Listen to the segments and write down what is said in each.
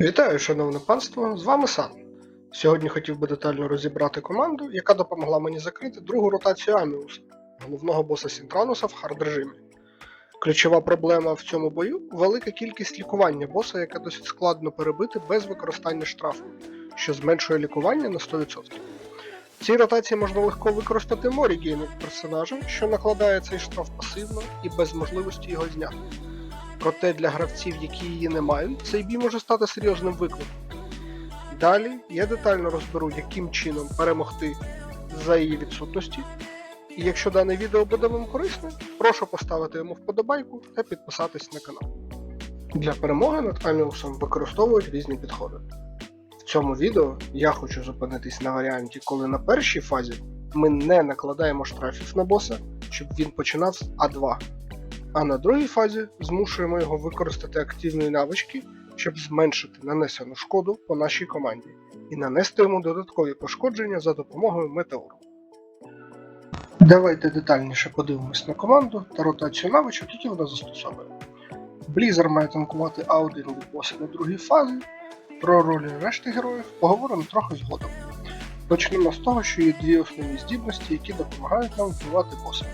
Вітаю, шановне панство, з вами Сан. Сьогодні хотів би детально розібрати команду, яка допомогла мені закрити другу ротацію Аміуса, головного боса Сінтрануса в хард режимі. Ключова проблема в цьому бою – велика кількість лікування боса, яке досить складно перебити без використання штрафу, що зменшує лікування на 100%. В цій ротації можна легко використати Морігейн як персонажа, що накладає цей штраф пасивно і без можливості його зняти. Проте для гравців, які її не мають, цей бій може стати серйозним викликом. Далі я детально розберу, яким чином перемогти за її відсутності. І якщо дане відео буде вам корисне, прошу поставити йому вподобайку та підписатись на канал. Для перемоги над Аміусом використовують різні підходи. В цьому відео я хочу зупинитись на варіанті, коли на першій фазі ми не накладаємо штрафів на боса, щоб він починав з А2. А на другій фазі змушуємо його використати активні навички, щоб зменшити нанесену шкоду по нашій команді і нанести йому додаткові пошкодження за допомогою метеору. Давайте детальніше подивимось на команду та ротацію навичок, які вона застосовує. Блізер має танкувати А1 від боса на другій фазі. Про ролі решти героїв поговоримо трохи згодом. Почнемо з того, що є дві основні здібності, які допомагають нам вбивати боса.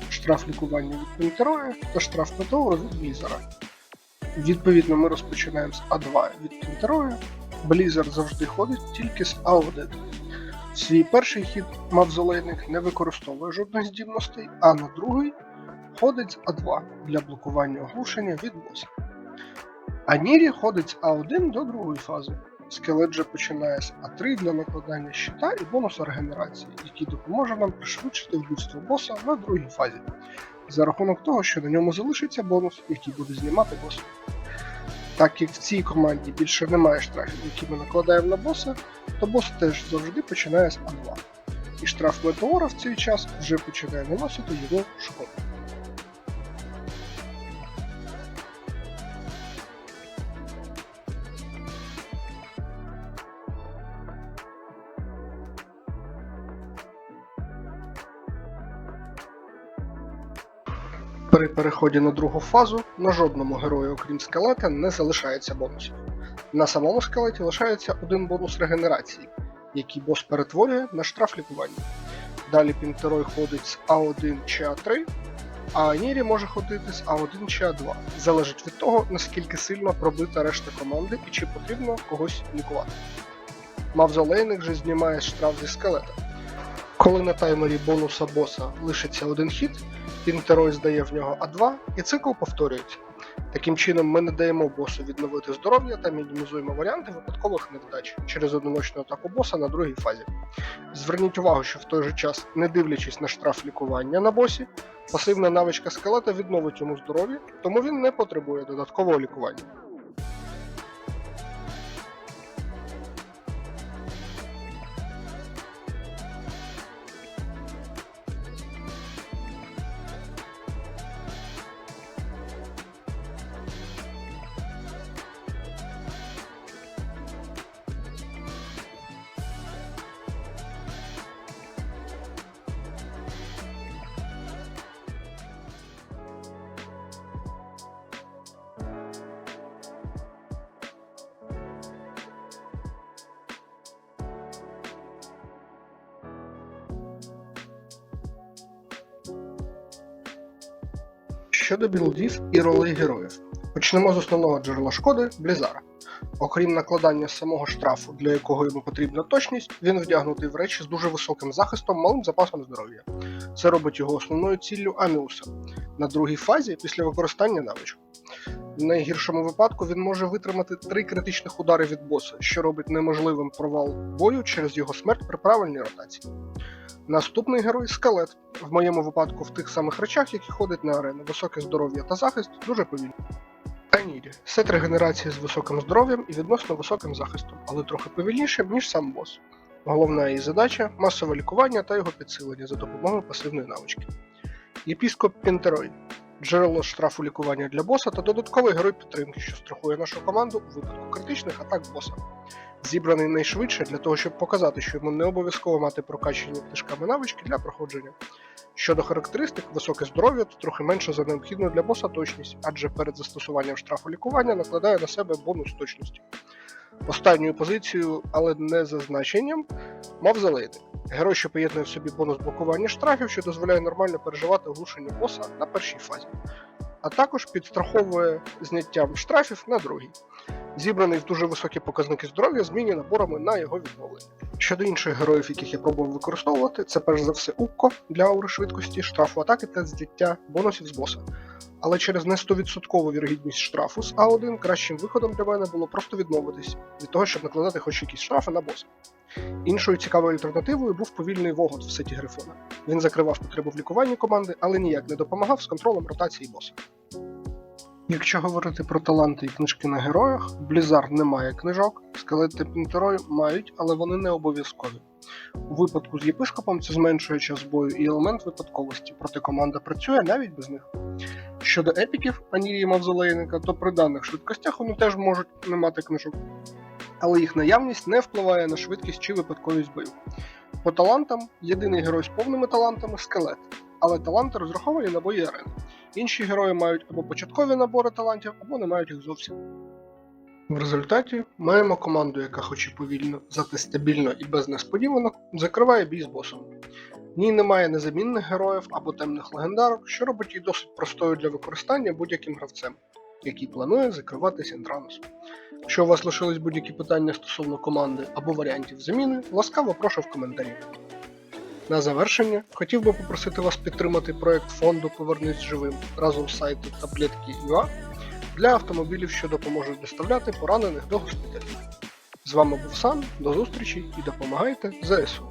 Штраф лікування від Пінтероя та штраф метеору від Блізера. Відповідно, ми розпочинаємо з А2 від Пінтероя. Блізер завжди ходить тільки з А1. В свій перший хід Мавзолейник не використовує жодних здібностей, а на другий ходить з А2 для блокування оглушення від боса. Анірі ходить з А1 до другої фази. Скелет же починає з А3 для накладання щита і бонусу регенерації, який допоможе нам пришвидшити вбивство боса на другій фазі, за рахунок того, що на ньому залишиться бонус, який буде знімати боса. Так як в цій команді більше немає штрафів, які ми накладаємо на боса, то бос теж завжди починає з А2. І штраф метеора в цей час вже починає наносити його шкоду. При переході на другу фазу на жодному герою, окрім скелета, не залишається бонусів. На самому скелеті лишається один бонус регенерації, який бос перетворює на штраф лікування. Далі Пінтерой ходить з А1 чи А3, а Анірі може ходити з А1 чи А2. Залежить від того, наскільки сильно пробита решта команди і чи потрібно когось лікувати. Мавзолейник же знімає штраф зі скелета. Коли на таймері бонуса боса лишиться один хід, Пінтерой здає в нього А2 і цикл повторюється. Таким чином ми не даємо босу відновити здоров'я та мінімізуємо варіанти випадкових невдач через одиночну атаку боса на другій фазі. Зверніть увагу, що в той же час, не дивлячись на штраф лікування на босі, пасивна навичка скелета відновить йому здоров'я, тому він не потребує додаткового лікування. Щодо білдів і ролей героїв. Почнемо з основного джерела шкоди – Блізара. Окрім накладання самого штрафу, для якого йому потрібна точність, він вдягнутий в речі з дуже високим захистом, малим запасом здоров'я. Це робить його основною ціллю Аміуса на другій фазі після використання навичок. В найгіршому випадку він може витримати 3 критичних удари від боса, що робить неможливим провал бою через його смерть при правильній ротації. Наступний герой – скелет. В моєму випадку в тих самих речах, які ходять на арену. Високе здоров'я та захист дуже повільно. Анірі – сет регенерації з високим здоров'ям і відносно високим захистом, але трохи повільнішим, ніж сам бос. Головна її задача – масове лікування та його підсилення за допомогою пасивної навички. Єпіскоп Пінтерой – джерело штрафу лікування для боса та додатковий герой підтримки, що страхує нашу команду у випадку критичних атак боса. Зібраний найшвидше для того, щоб показати, що йому не обов'язково мати прокачені книжками навички для проходження. Щодо характеристик, високе здоров'я то трохи менше за необхідну для боса точність, адже перед застосуванням штрафу лікування накладає на себе бонус точності. Останньою позицією, але не за значенням, Мавзолейник. Герой, що поєднує в собі бонус блокування штрафів, що дозволяє нормально переживати оглушення боса на першій фазі, а також підстраховує зняттям штрафів на другій. Зібраний в дуже високі показники здоров'я, змінює наборами на його відновлення. Щодо інших героїв, яких я пробував використовувати, це перш за все Укко для аури швидкості, штрафу атаки та зняття бонусів з боса. Але через не 100% вірогідність штрафу з А1 кращим виходом для мене було просто відмовитись від того, щоб накладати хоч якісь штрафи на боса. Іншою цікавою альтернативою був повільний Вогот в сеті Грифона. Він закривав потребу в лікуванні команди, але ніяк не допомагав з контролем ротації боса. Якщо говорити про таланти і книжки на героях, в Blizzard немає книжок, скелет та Пінтерой мають, але вони не обов'язкові. У випадку з єпископом це зменшує час бою і елемент випадковості, проте команда працює навіть без них. Щодо епіків, Анірії Мавзолейника, то при даних швидкостях вони теж можуть не мати книжок, але їх наявність не впливає на швидкість чи випадковість бою. По талантам, єдиний герой з повними талантами – скелет, але таланти розраховані на бої арени. Інші герої мають або початкові набори талантів, або не мають їх зовсім. В результаті маємо команду, яка хоч і повільно, зате стабільно і без несподіванок, закриває бій з босом. В ній немає незамінних героїв або темних легендарок, що робить її досить простою для використання будь-яким гравцем, який планує закривати Сінтранус. Якщо у вас лишились будь-які питання стосовно команди або варіантів заміни, ласкаво прошу в коментарі. На завершення хотів би попросити вас підтримати проект фонду «Повернись живим» разом з сайту Таблетки.ua для автомобілів, що допоможуть доставляти поранених до госпіталів. З вами був Сан, до зустрічі і допомагайте ЗСУ!